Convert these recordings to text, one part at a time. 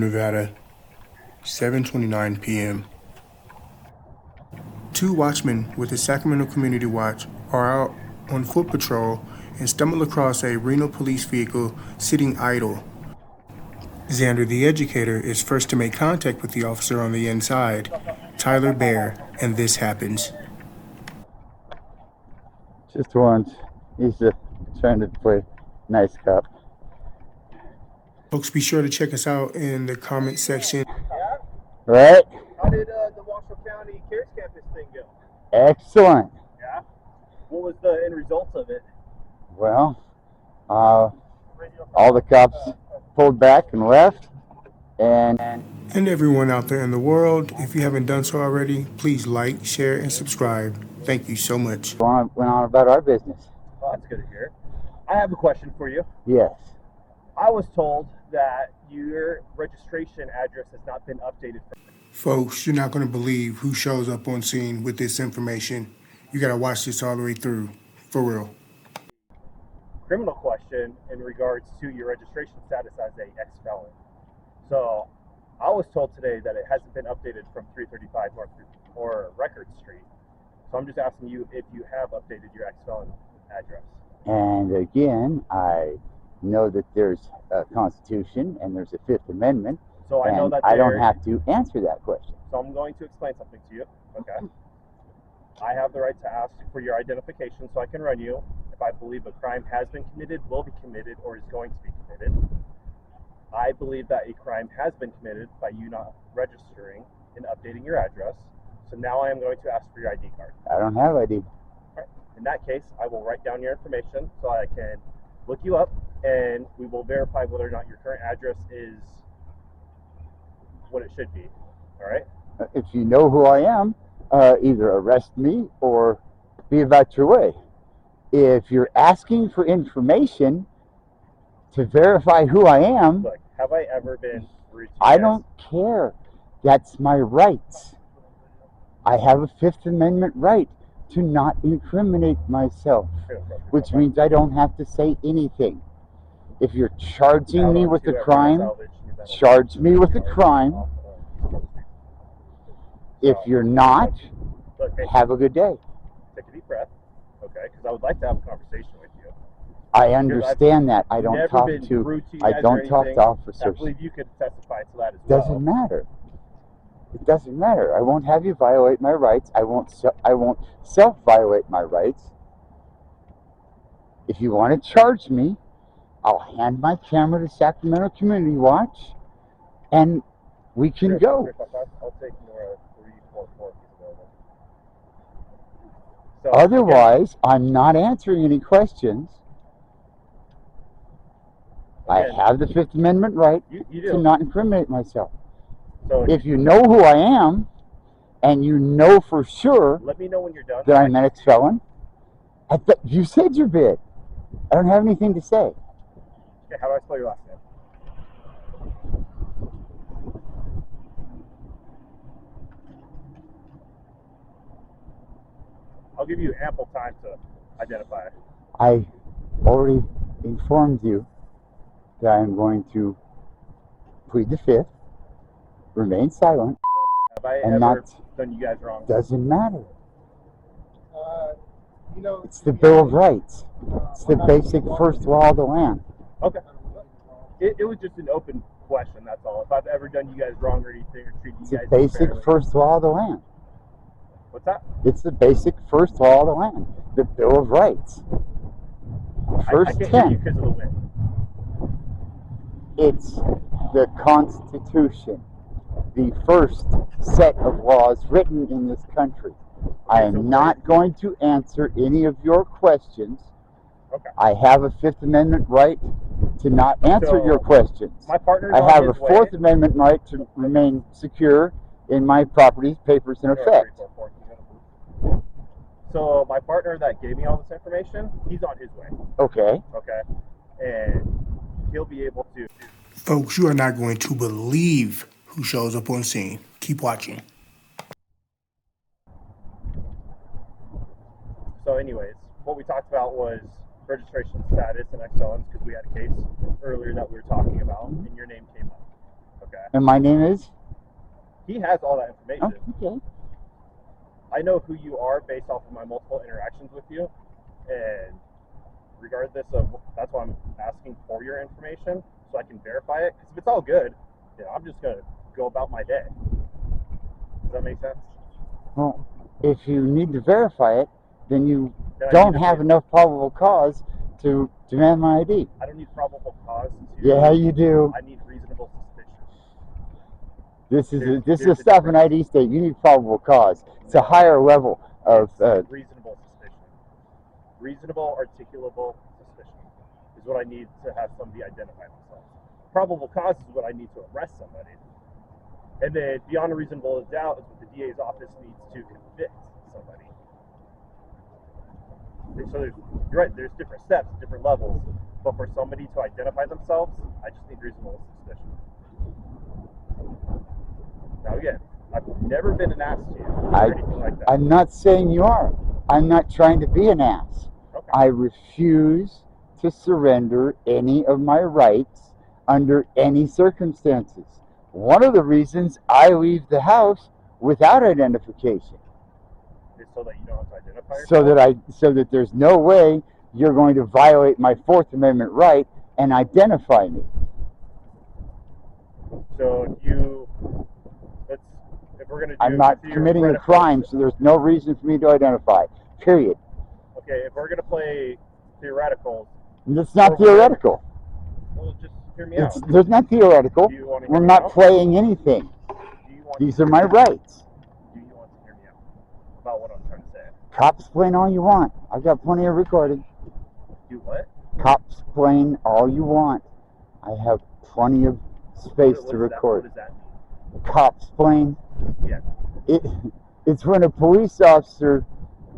Nevada, 7:29 p.m. Two watchmen with the Sacramento Community Watch are out on foot patrol and stumble across a Reno Police vehicle sitting idle. Xander the Educator is first to make contact with the officer on the inside, Tyler Baehr, and this happens. Just once. He's just trying to play nice cop. Folks, be sure to check us out in the comment section. Right? How did the Washoe County CARES campus thing go? Excellent. Yeah? What was the end result of it? Well, all the cops pulled back and left, and everyone out there in the world, if you haven't done so already, please like, share, and subscribe. Thank you so much. went on about our business. Oh, that's good to hear. I have a question for you. Yes. I was told that your registration address has not been updated. Folks, you're not going to believe who shows up on scene with this information. You got to watch this all the way through. For real. Criminal question in regards to your registration status as a ex-felon. So I was told today that it hasn't been updated from 335 North or Record Street. So I'm just asking you if you have updated your ex-felon address. And again, I know that there's a Constitution and there's a Fifth Amendment. So I know that I don't have to answer that question. So I'm going to explain something to you. Okay. I have the right to ask for your identification so I can run you if I believe a crime has been committed, will be committed, or is going to be committed. I believe that a crime has been committed by you not registering and updating your address. So now I am going to ask for your ID card. I don't have ID. All right. In that case, I will write down your information so I can look you up, and we will verify whether or not your current address is what it should be. All right? If you know who I am, either arrest me or be about your way. If you're asking for information to verify who I am, Look, have I ever been rude to you? I don't care. That's my rights. I have a Fifth Amendment right to not incriminate myself, which means I don't have to say anything. If you're charging me with a crime, charge me with a crime. If you're not, have a good day. Take a deep breath, okay? Because I would like to have a conversation with you. I understand that. I don't talk to officers. I believe you could testify to that as well. Doesn't matter. It doesn't matter. I won't have you violate my rights. I won't self-violate my rights. If you want to charge me, I'll hand my camera to Sacramento Community Watch, and we can go. I'll take more 344. Otherwise, I'm not answering any questions. I have the Fifth Amendment right to not incriminate myself. So if you know who I am, and you know for sure let me know when you're done that I'm an ex-felon, you said your bit. I don't have anything to say. Okay, how do I spell your last name? I'll give you ample time to identify. I already informed you that I'm going to plead the Fifth, remain silent, have I and ever not done you guys wrong? Doesn't matter. It's the Bill of Rights. It's the basic first law of the land. Okay. It was just an open question, that's all. If I've ever done you guys wrong or anything or treated you guys It's the basic unfairly. first law of the land. What's that? It's the basic first law of the land. The Bill of Rights. First I can't 10. hear you because of the wind. It's the Constitution. The first set of laws written in this country. I am not going to answer any of your questions. Okay. I have a Fifth Amendment right to not answer your questions. My partner's I on have his a Fourth Amendment right to remain secure in my property, papers, in effect. So my partner that gave me all this information, he's on his way. Okay. Okay. And he'll be able to. Folks, you are not going to believe who shows up on scene. Keep watching. So anyways, what we talked about was registration status and ex-felons because we had a case earlier that we were talking about and your name came up. Okay. And my name is? He has all that information. Oh, okay. I know who you are based off of my multiple interactions with you, and regardless of, that's why I'm asking for your information so I can verify it. Because if it's all good, I'm just gonna go about my day. Does that make sense? Well, if you need to verify it, then you Then don't have enough probable cause to demand my ID. I don't need probable cause. Yeah, you do. I need reasonable suspicion. This is a stop an ID state. You need probable cause. It's a higher level of reasonable suspicion. Reasonable, articulable suspicion is what I need to have somebody identify themselves. Probable cause is what I need to arrest somebody. And then beyond a reasonable doubt is what the DA's office needs to convict somebody. So you're right, there's different steps, different levels. But for somebody to identify themselves, I just need reasonable suspicion. Now again, I've never been an ass to you or anything like that. I'm not saying you are. I'm not trying to be an ass. Okay. I refuse to surrender any of my rights under any circumstances. One of the reasons I leave the house without identification. So that you don't have to identify yourself? So that there's no way you're going to violate my Fourth Amendment right and identify me. So if we're going to do... I'm not committing a crime, so there's no reason for me to identify. Period. Okay, if we're going to play theoreticals... It's not theoretical. Well, just hear me out. There's not theoretical. We're not playing anything. These are my rights. Do you want to hear me out about what I'm trying to say? Cop-explain all you want. I've got plenty of recording. Do what? Cop-explain all you want. I have plenty of space to record. What does that mean? Cop-explain? Yeah. It's when a police officer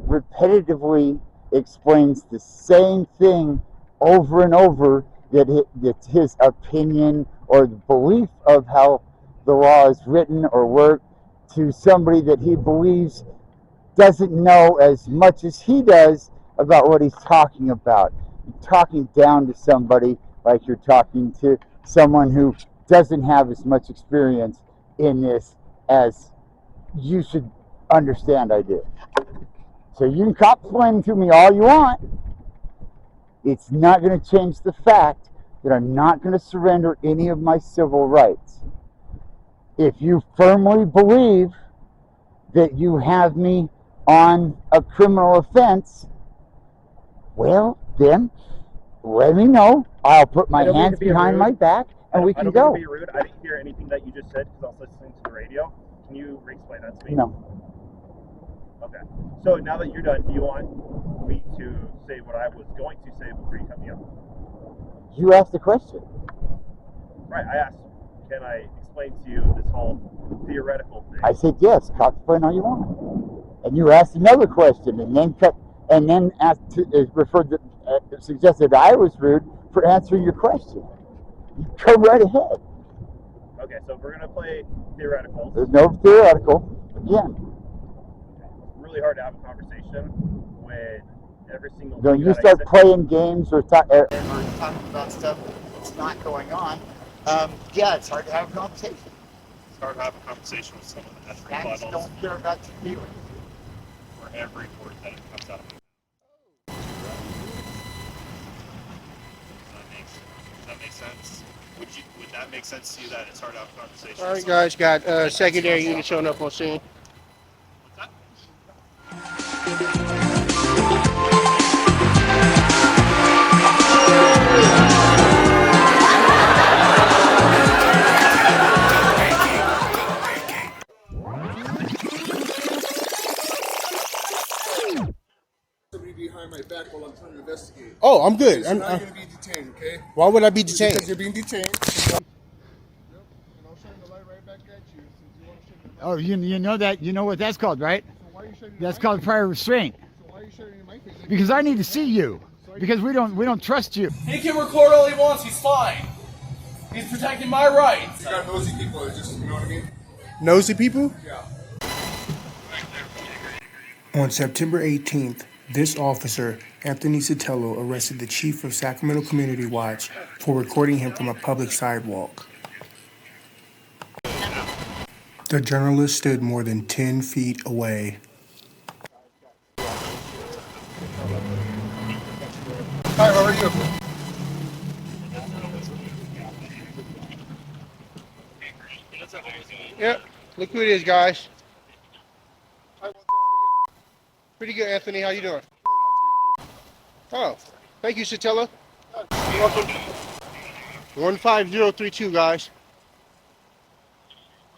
repetitively explains the same thing over and over, that his opinion or the belief of how the law is written or worked to somebody that he believes doesn't know as much as he does about what he's talking about. You're talking down to somebody like you're talking to someone who doesn't have as much experience in this as you should understand I do. So you can cop-explain to me all you want. It's not going to change the fact that I'm not going to surrender any of my civil rights. If you firmly believe that you have me on a criminal offense, well, then let me know. I'll put my hands behind my back and we can go. I don't mean to be rude. I didn't hear anything that you just said because I was listening to the radio. Can you re-explain that to me? No. Okay. So now that you're done, do you want me to say what I was going to say before you cut me off? You asked the question. Right. I asked, can I explain to you this whole theoretical thing? I said yes. Cop-explain all you want. And you asked another question, and then suggested I was rude for answering your question. You go right ahead. Okay, so we're gonna play theoreticals. There's no theoretical. Again. It's really hard to have a conversation when every single. When you start playing games or talking about stuff that's not going on, it's hard to have a conversation. It's hard to have a conversation with someone that has rebuttals. I don't care about your feelings. For every word that comes out of me. Does that make sense? Would that make sense to you that it's hard to have a conversation? All right, guys, got secondary unit showing up on scene. What's that? Somebody behind my back while I'm trying to investigate. Oh, I'm good. You're not going to be detained, okay? Why would I be detained? Because you're being detained. Yep, and I'll shine the light right back at you since you want to shine the light. Oh, you know that? You know what that's called, right? So why are you shining That's in my called face? prior restraint. So why are you shining in my face? Because I need to see you. Because we don't trust you. He can record all he wants, he's fine. He's protecting my rights. You got nosy people that just, you know what I mean? Nosy people? Yeah. On September 18th, this officer, Anthony Sotelo, arrested the chief of Sacramento Community Watch for recording him from a public sidewalk. The journalist stood more than 10 feet away. Hi, how are you? Yep. Look who it is, guys. Hi, Walter, how are you? Pretty good, Anthony. How you doing? Good, Oh, thank you, Sotelo. You're welcome. 15032, guys.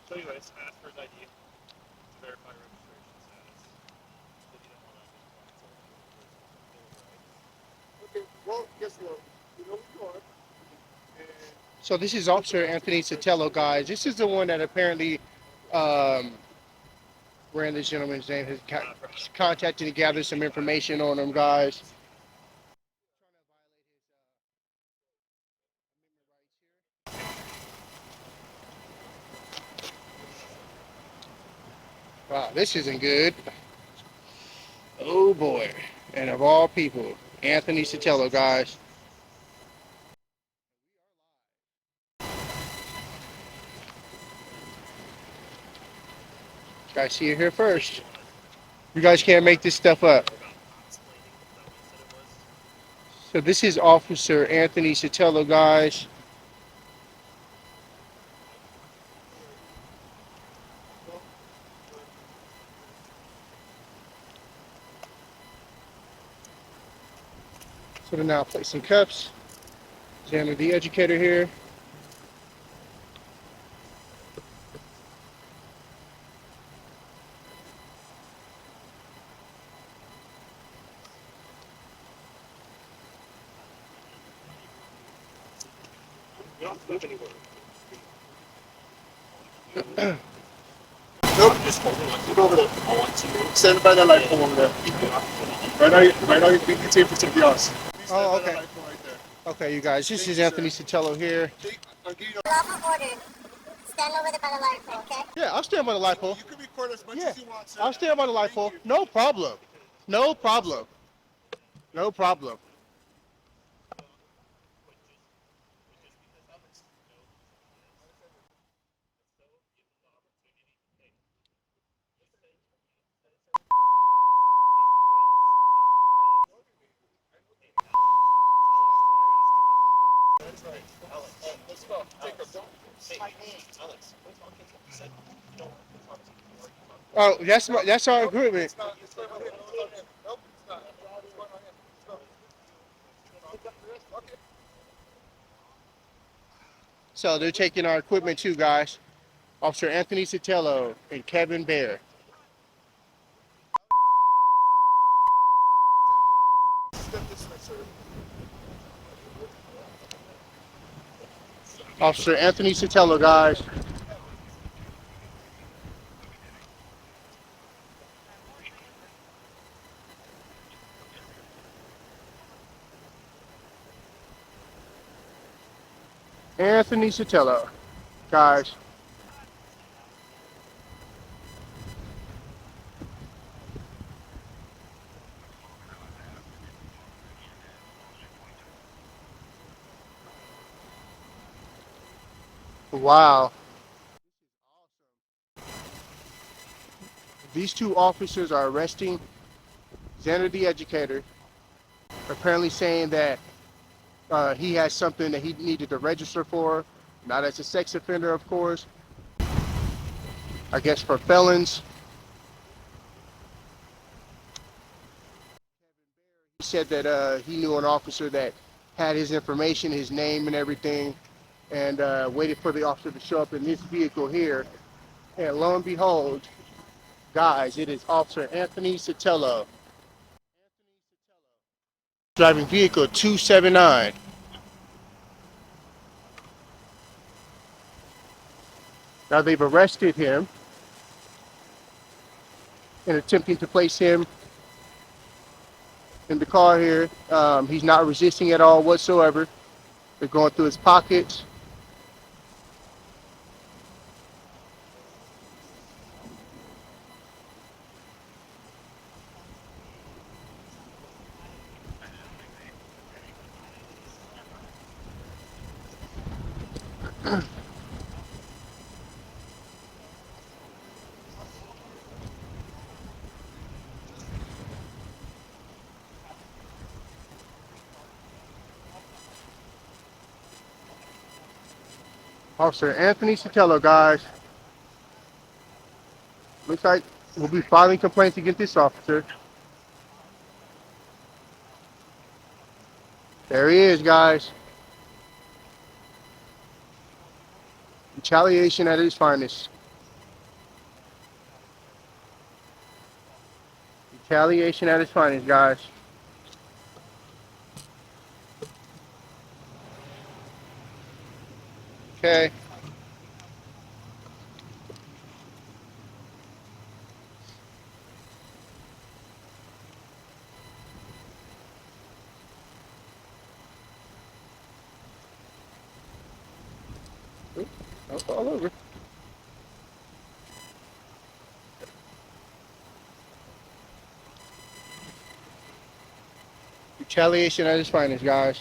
So anyways, ask for his ID to verify registration status. If you don't want to Okay, well, guess what? You know who you are. And So this is Officer Anthony Sotelo, guys. This is the one that apparently ran this gentleman's name, has contacted and gathered some information on him, guys. Wow, this isn't good. Oh boy. And of all people, Anthony Sotelo, guys. Guys, see it here first. You guys can't make this stuff up. So this is Officer Anthony Sotelo, guys. So they're now placing cuffs. Xander the Educator here. You don't have to move anywhere. nope, just move over there. I want to stand by that light pole over there. Right now, you're being detained for somebody else. Oh, okay. Light pole right there. Okay, you guys, this is Anthony Sotelo here. I'll give you Lawful order. Stand over there by the light pole, okay? Yeah, I'll stand by the light pole. You can record as much Yeah, as you want, sir. I'll stand by the light pole. No problem. No problem. No problem. Let's go. Take her. Oh, that's our agreement. It's not going on him. Nope, it's not. It's going on him. Let's go. Okay. So they're taking our equipment too, guys. Officer Anthony Sotelo and Kevin Baehr. Step this way, sir. Officer Anthony Sotelo, guys. Anthony Sotelo, guys. Wow. These two officers are arresting Xander the Educator, apparently saying that he has something that he needed to register for, not as a sex offender, of course. I guess for felons. He said that he knew an officer that had his information, his name and everything, and waited for the officer to show up in this vehicle here. And lo and behold, guys, it is Officer Anthony Sotelo, driving vehicle 279. Now they've arrested him and attempting to place him in the car here. He's not resisting at all whatsoever. They're going through his pockets. Officer Anthony Sotelo, guys. Looks like we'll be filing complaints against this officer. There he is, guys. Retaliation at its finest. Retaliation at its finest, guys. Okay. That's all over. Retaliation at its finest, guys.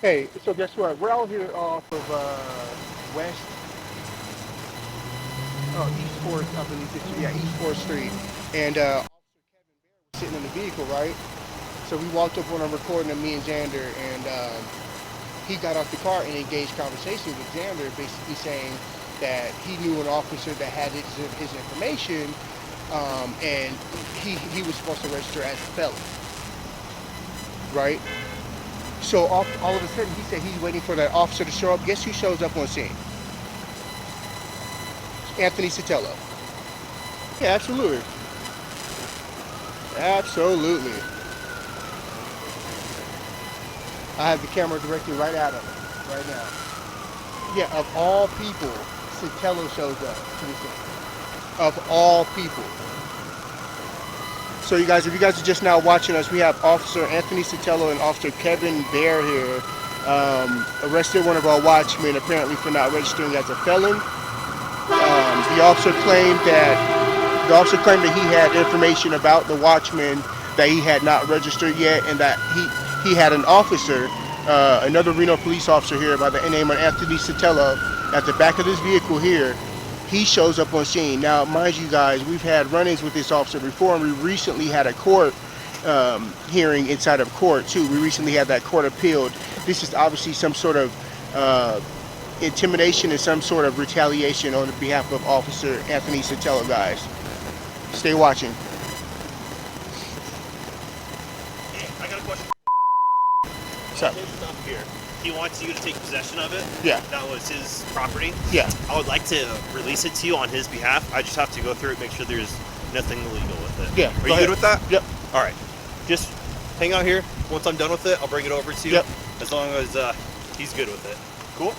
Hey, so guess what? We're out here off of East 4th, I believe it's, yeah, East 4th Street. And Officer Kevin Baehr was sitting in the vehicle, right? So we walked up on him recording of me and Xander, and he got off the car and engaged conversation with Xander, basically saying that he knew an officer that had his information, and he was supposed to register as a felon, right? So all of a sudden, he said he's waiting for that officer to show up. Guess who shows up on scene? Anthony Sotelo. Yeah, absolutely. Absolutely. I have the camera directly right at him right now. Yeah, of all people, Sotelo shows up to the scene. Of all people. So you guys, if you guys are just now watching us, we have Officer Anthony Sotelo and Officer Kevin Baehr here, arrested one of our watchmen apparently for not registering as a felon. The officer claimed that he had information about the watchman that he had not registered yet, and that he had an officer, another Reno police officer here by the name of Anthony Sotelo, at the back of this vehicle here. He shows up on scene. Now, mind you guys, we've had run-ins with this officer before, and we recently had a court hearing inside of court too. We recently had that court appealed. This is obviously some sort of intimidation and some sort of retaliation on behalf of Officer Anthony Sotelo, guys. Stay watching. Hey, I got a question. What's up? His stuff here. He wants you to take possession of it. Yeah. That was his property. Yeah. I would like to release it to you on his behalf. I just have to go through it, make sure there's nothing illegal with it. Yeah. Are you good with that? Yep. All right. Just hang out here. Once I'm done with it, I'll bring it over to you. Yep. As long as he's good with it. Cool?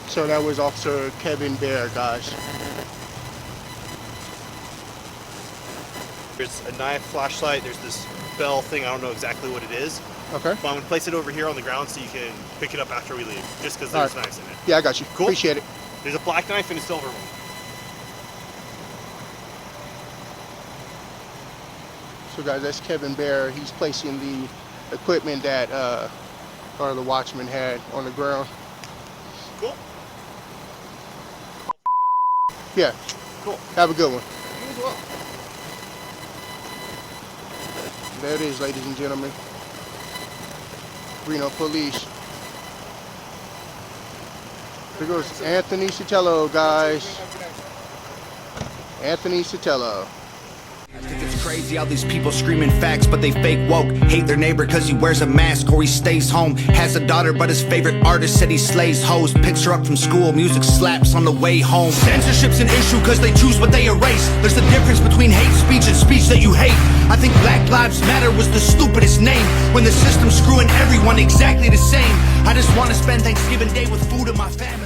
So that was Officer Kevin Baehr, guys. There's a knife, flashlight, there's this bell thing, I don't know exactly what it is. Okay. But I'm going to place it over here on the ground so you can pick it up after we leave, just because there's knives in it. Yeah, I got you. Cool. Appreciate it. There's a black knife and a silver one. So guys, that's Kevin Baehr. He's placing the equipment that or the watchman had on the ground. Cool. Yeah. Cool. Have a good one. You as well. There it is, ladies and gentlemen. Reno Police. Here goes Anthony Sotelo, guys. Anthony Sotelo. I think it's crazy how these people screaming facts, but they fake woke. Hate their neighbor cause he wears a mask or he stays home. Has a daughter but his favorite artist said he slays hoes. Picks her up from school, music slaps on the way home. Censorship's an issue cause they choose what they erase. There's a difference between hate speech and speech that you hate. I think Black Lives Matter was the stupidest name, when the system's screwing everyone exactly the same. I just want to spend Thanksgiving Day with food in my family.